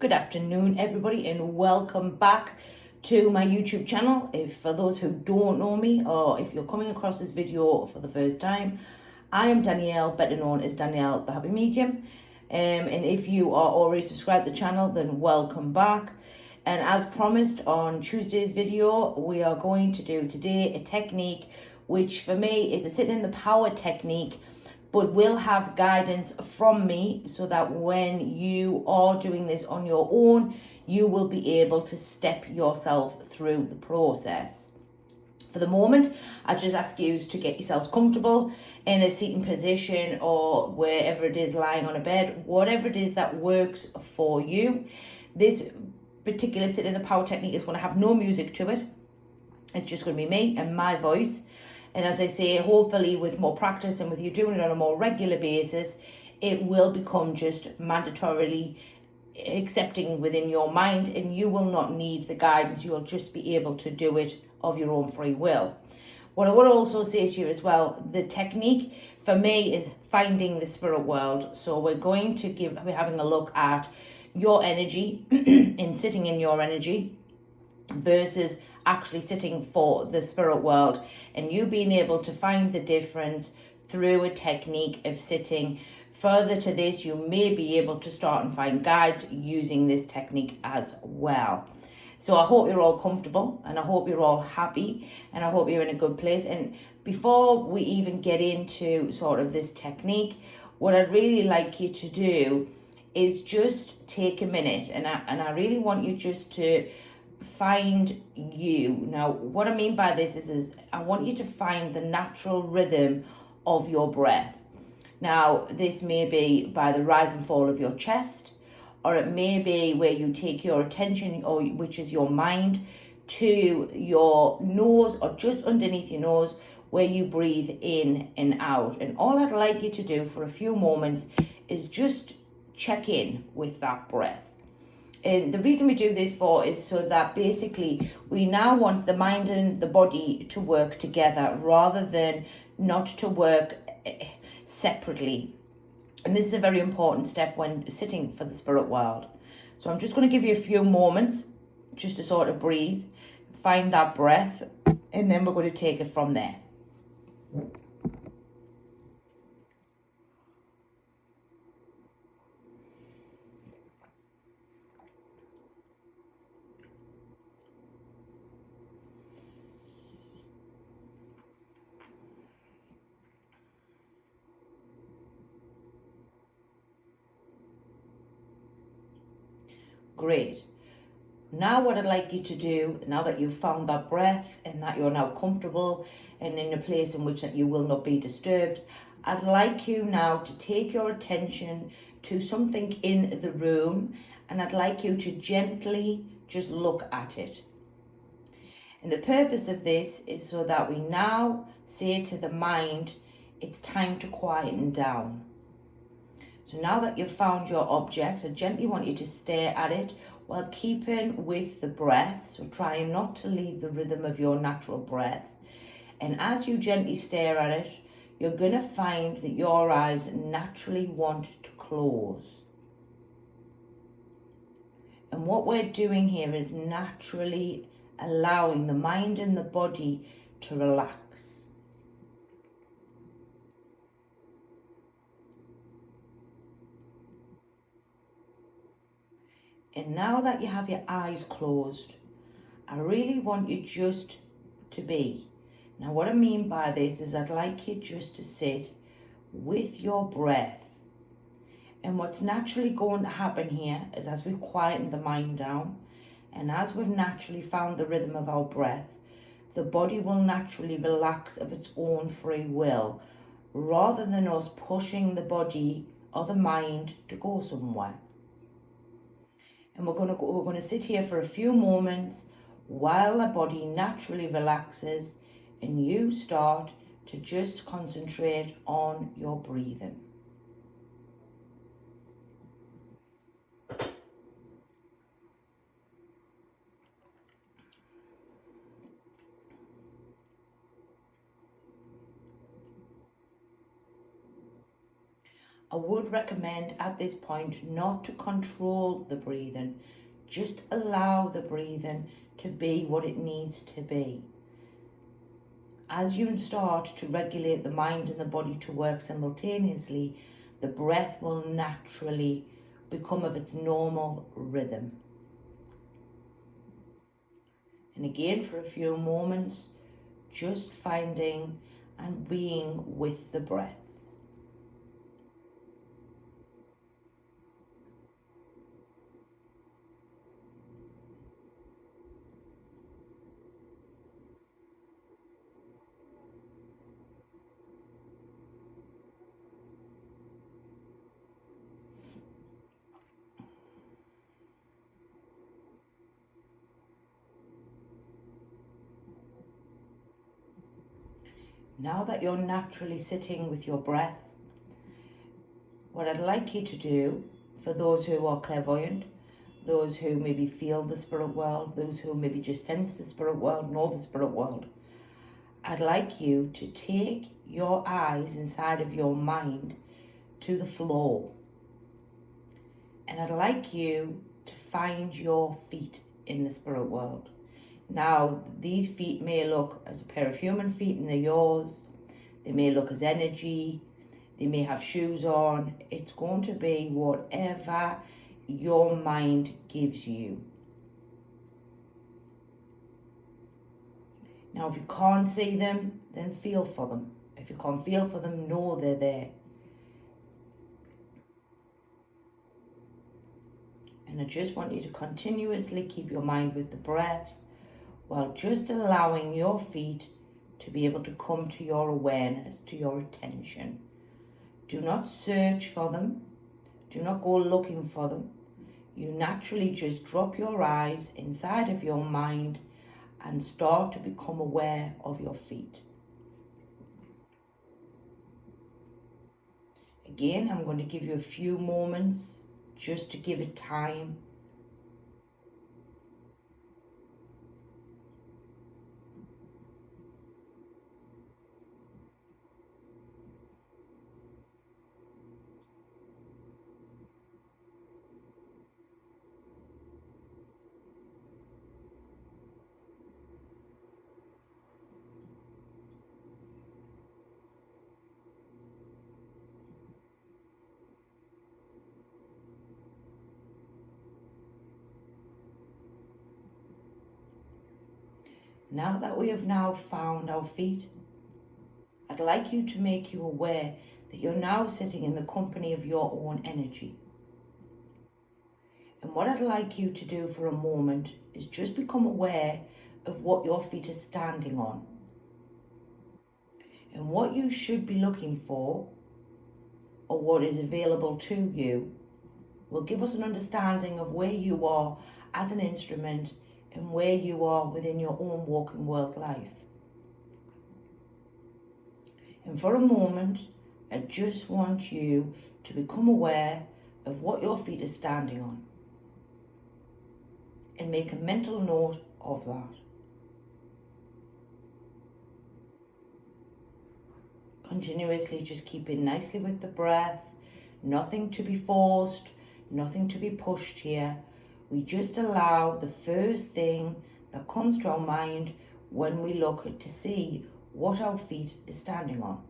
Good afternoon, everybody, and welcome back to my YouTube channel. If for those who don't know me, or if you're coming across this video for the first time, I am Danielle, better known as Danielle The Happy Medium. And if you are already subscribed to the channel, then welcome back. And as promised on Tuesday's video, we are going to do today a technique which for me is a sit in the power technique, but will have guidance from me so that when you are doing this on your own, you will be able to step yourself through the process. For the moment, I just ask you to get yourselves comfortable in a seating position or wherever it is, lying on a bed, whatever it is that works for you. This particular sit in the power technique is going to have no music to it. It's just going to be me and my voice. And as I say, hopefully with more practice and with you doing it on a more regular basis, it will become just mandatorily accepting within your mind, and you will not need the guidance. You'll just be able to do it of your own free will. What I would also say to you as well, the technique for me is finding the spirit world. So we're having a look at your energy and sitting in your energy versus actually sitting for the spirit world, and you being able to find the difference through a technique of sitting. Further to this, you may be able to start and find guides using this technique as well. So I hope you're all comfortable, and I hope you're all happy, and I hope you're in a good place. And before we even get into sort of this technique, what I'd really like you to do is just take a minute, and I really want you just to find you. Now, what I mean by this is I want you to find the natural rhythm of your breath. Now, this may be by the rise and fall of your chest, or it may be where you take your attention, or which is your mind, to your nose or just underneath your nose, where you breathe in and out. And all I'd like you to do for a few moments is just check in with that breath. And the reason we do this for is so that basically we now want the mind and the body to work together rather than not to work separately. And this is a very important step when sitting for the spirit world. So I'm just going to give you a few moments just to sort of breathe, find that breath, and then we're going to take it from there. Great. Now what I'd like you to do, now that you've found that breath and that you're now comfortable and in a place in which that you will not be disturbed, I'd like you now to take your attention to something in the room, and I'd like you to gently just look at it. And the purpose of this is so that we now say to the mind, it's time to quieten down. So now that you've found your object, I gently want you to stare at it while keeping with the breath. So trying not to leave the rhythm of your natural breath. And as you gently stare at it, you're going to find that your eyes naturally want to close. And what we're doing here is naturally allowing the mind and the body to relax. And now that you have your eyes closed, I really want you just to be. Now what I mean by this is I'd like you just to sit with your breath. And what's naturally going to happen here is as we quieten the mind down, and as we've naturally found the rhythm of our breath, the body will naturally relax of its own free will, rather than us pushing the body or the mind to go somewhere. And we're going to sit here for a few moments while the body naturally relaxes and you start to just concentrate on your breathing. I would recommend at this point not to control the breathing, just allow the breathing to be what it needs to be. As you start to regulate the mind and the body to work simultaneously, the breath will naturally become of its normal rhythm. And again, for a few moments, just finding and being with the breath. Now that you're naturally sitting with your breath, what I'd like you to do, for those who are clairvoyant, those who maybe feel the spirit world, those who maybe just sense the spirit world, know the spirit world, I'd like you to take your eyes inside of your mind to the floor. And I'd like you to find your feet in the spirit world. Now, these feet may look as a pair of human feet and they're yours. They may look as energy. They may have shoes on. It's going to be whatever your mind gives you. Now, if you can't see them, then feel for them. If you can't feel for them, know they're there. And I just want you to continuously keep your mind with the breath, while just allowing your feet to be able to come to your awareness, to your attention. Do not search for them. Do not go looking for them. You naturally just drop your eyes inside of your mind and start to become aware of your feet. Again, I'm going to give you a few moments just to give it time. Now that we have now found our feet, I'd like you to make you aware that you're now sitting in the company of your own energy. And what I'd like you to do for a moment is just become aware of what your feet are standing on. And what you should be looking for, or what is available to you, will give us an understanding of where you are as an instrument and where you are within your own walking world life. And for a moment, I just want you to become aware of what your feet are standing on and make a mental note of that. Continuously just keeping nicely with the breath, nothing to be forced, nothing to be pushed here. We just allow the first thing that comes to our mind when we look to see what our feet is standing on.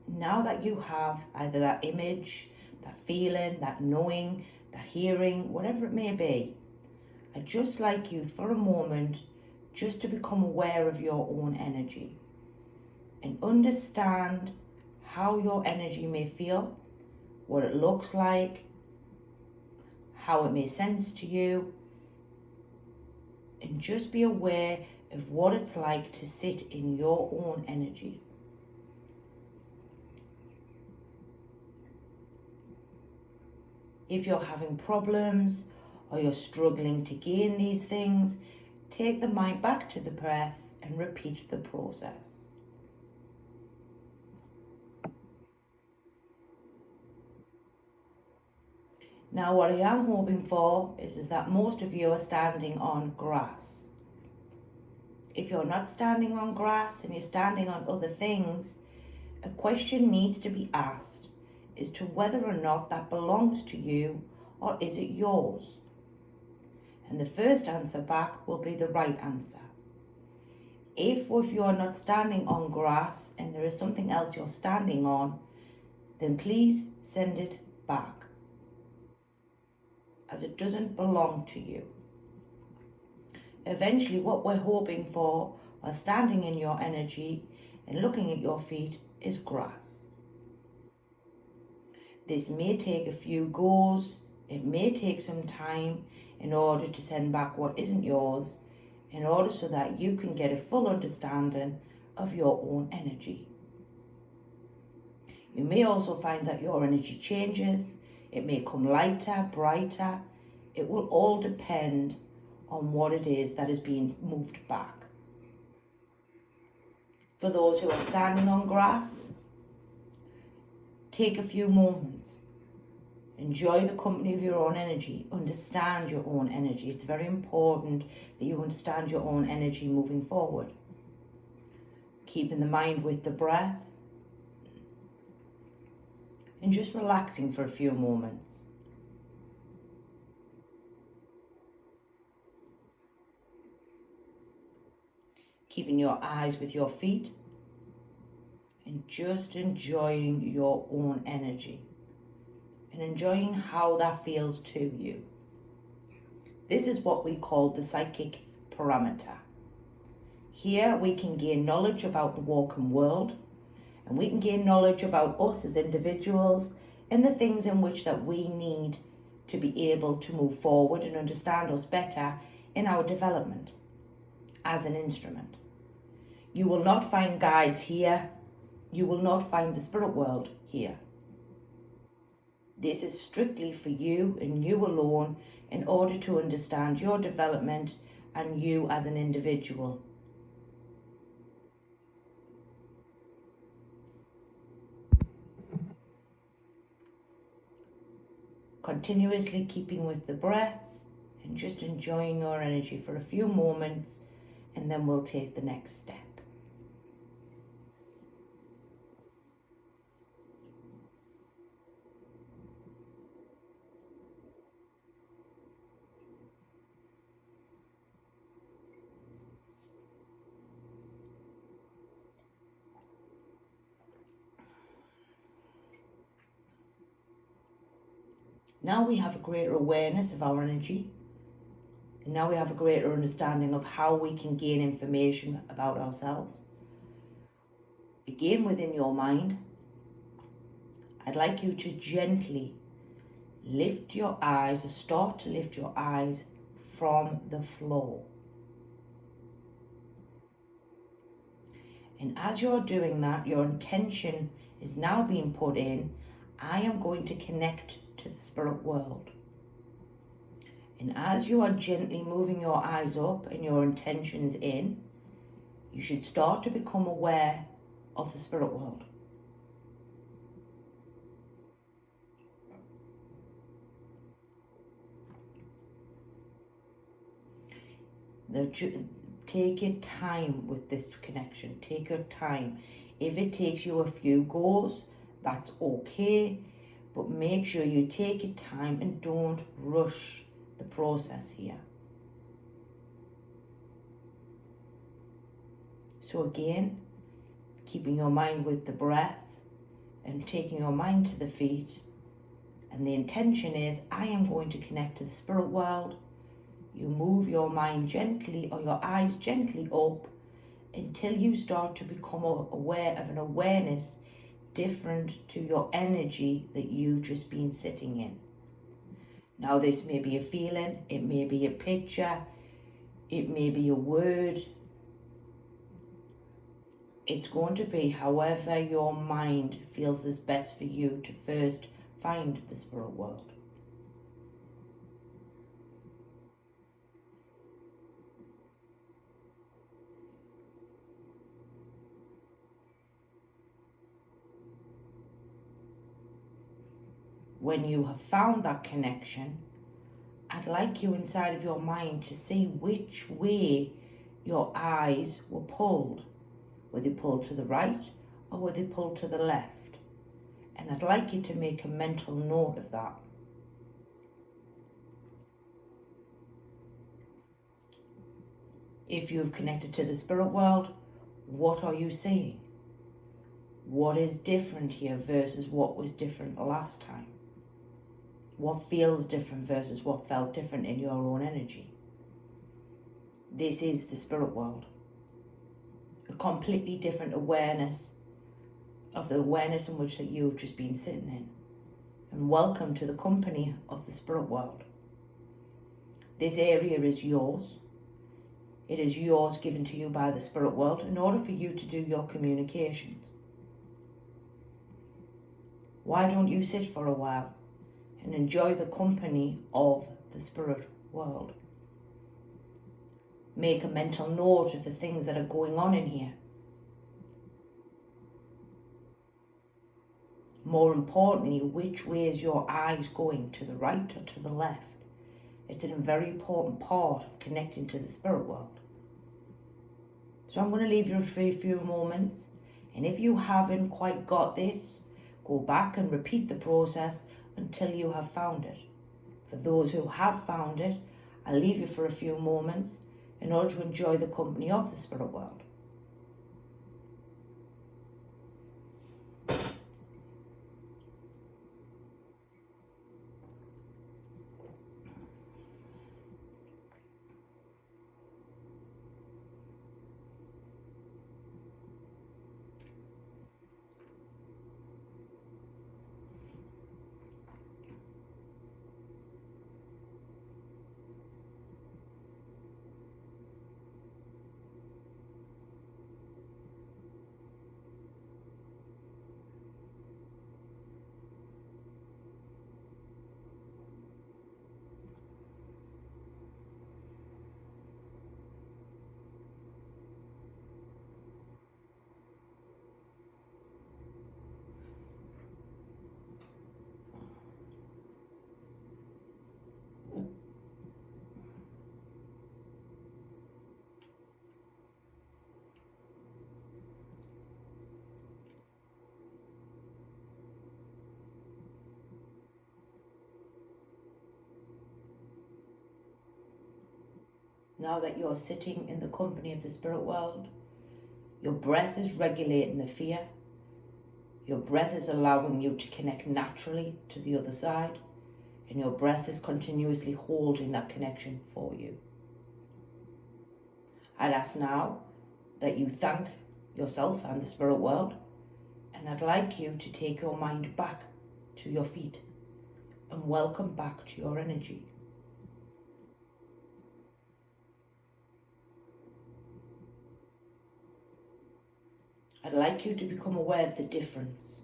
Now that you have either that image, that feeling, that knowing, that hearing, whatever it may be, I'd just like you for a moment just to become aware of your own energy and understand how your energy may feel, what it looks like, how it may sense to you, and just be aware of what it's like to sit in your own energy. If you're having problems or you're struggling to gain these things, take the mind back to the breath and repeat the process. Now what I am hoping for is that most of you are standing on grass. If you're not standing on grass and you're standing on other things, a question needs to be asked as to whether or not that belongs to you or is it yours. And the first answer back will be the right answer. If you're not standing on grass and there is something else you're standing on, then please send it back, as it doesn't belong to you. Eventually, what we're hoping for while standing in your energy and looking at your feet is grass. This may take a few goes, it may take some time in order to send back what isn't yours, in order so that you can get a full understanding of your own energy. You may also find that your energy changes. It may come lighter, brighter. It will all depend on what it is that is being moved back. For those who are standing on grass, take a few moments. Enjoy the company of your own energy. Understand your own energy. It's very important that you understand your own energy moving forward. Keeping the mind with the breath and just relaxing for a few moments. Keeping your eyes with your feet and just enjoying your own energy and enjoying how that feels to you. This is what we call the psychic parameter. Here we can gain knowledge about the walking world, and we can gain knowledge about us as individuals and the things in which that we need to be able to move forward and understand us better in our development as an instrument. You will not find guides here. You will not find the spirit world here. This is strictly for you and you alone in order to understand your development and you as an individual. Continuously keeping with the breath and just enjoying your energy for a few moments, and then we'll take the next step. Now we have a greater awareness of our energy, and now we have a greater understanding of how we can gain information about ourselves. Again, within your mind, I'd like you to gently lift your eyes, or start to lift your eyes from the floor. And as you're doing that, your intention is now being put in. I am going to connect to the spirit world. And as you are gently moving your eyes up and your intentions in, you should start to become aware of the spirit world. Take your time with this connection. Take your time. If it takes you a few goes, that's okay. But make sure you take your time and don't rush the process here. So again, keeping your mind with the breath and taking your mind to the feet. And the intention is, I am going to connect to the spirit world. You move your mind gently or your eyes gently up until you start to become aware of an awareness different to your energy that you've just been sitting in. Now this may be a feeling, it may be a picture, it may be a word. It's going to be however your mind feels is best for you to first find the spirit world. When you have found that connection, I'd like you inside of your mind to see which way your eyes were pulled. Were they pulled to the right or were they pulled to the left? And I'd like you to make a mental note of that. If you have connected to the spirit world, what are you seeing? What is different here versus what was different last time? What feels different versus what felt different in your own energy? This is the spirit world. A completely different awareness of the awareness in which that you've just been sitting in. And welcome to the company of the spirit world. This area is yours. It is yours, given to you by the spirit world in order for you to do your communications. Why don't you sit for a while and enjoy the company of the spirit world? Make a mental note of the things that are going on in here. More importantly, which way is your eyes going, to the right or to the left? It's a very important part of connecting to the spirit world. So I'm going to leave you for a few moments, and if you haven't quite got this, go back and repeat the process until you have found it. For those who have found it, I'll leave you for a few moments in order to enjoy the company of the spirit world. Now that you're sitting in the company of the spirit world, your breath is regulating the fear. Your breath is allowing you to connect naturally to the other side, and your breath is continuously holding that connection for you. I'd ask now that you thank yourself and the spirit world, and I'd like you to take your mind back to your feet and welcome back to your energy. I'd like you to become aware of the difference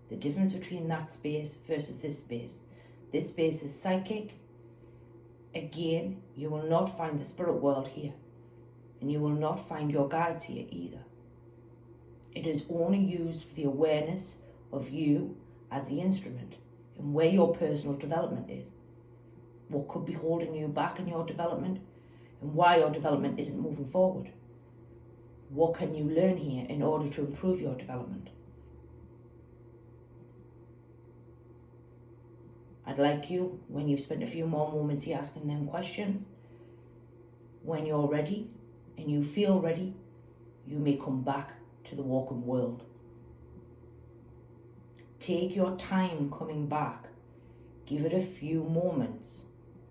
between that space versus this space. This space is psychic. Again, you will not find the spirit world here, and you will not find your guides here either. It is only used for the awareness of you as the instrument and where your personal development is. What could be holding you back in your development and why your development isn't moving forward. What can you learn here in order to improve your development? I'd like you, when you've spent a few more moments here asking them questions, when you're ready and you feel ready, you may come back to the walking world. Take your time coming back. Give it a few moments.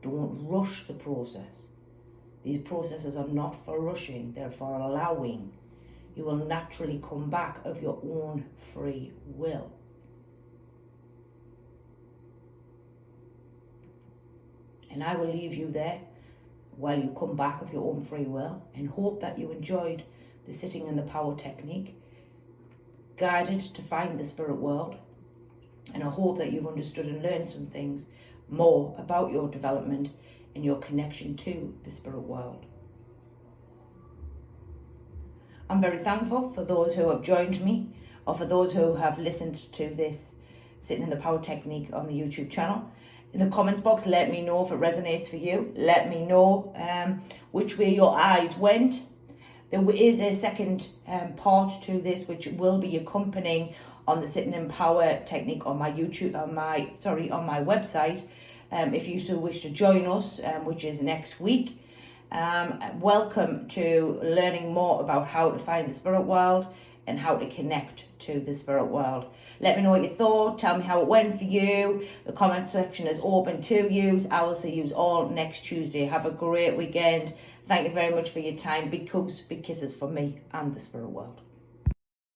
Don't rush the process. These processes are not for rushing, they're for allowing. You will naturally come back of your own free will. And I will leave you there while you come back of your own free will, and hope that you enjoyed the sitting in the power technique, guided to find the spirit world. And I hope that you've understood and learned some things more about your development and your connection to the spirit world. I'm very thankful for those who have joined me, or for those who have listened to this sitting in the power technique on the YouTube channel. In the comments box, let me know if it resonates for you. Let me know which way your eyes went. There is a second part to this, which will be accompanying on the Sitting in Power technique on my YouTube, on my website. If you so wish to join us, which is next week. Welcome to learning more about how to find the spirit world and how to connect to the spirit world. Let me know what you thought. Tell me how it went for you. The comment section is open to you. I will see you all next Tuesday. Have a great weekend. Thank you very much for your time. Big hugs, big kisses from me and the spirit world.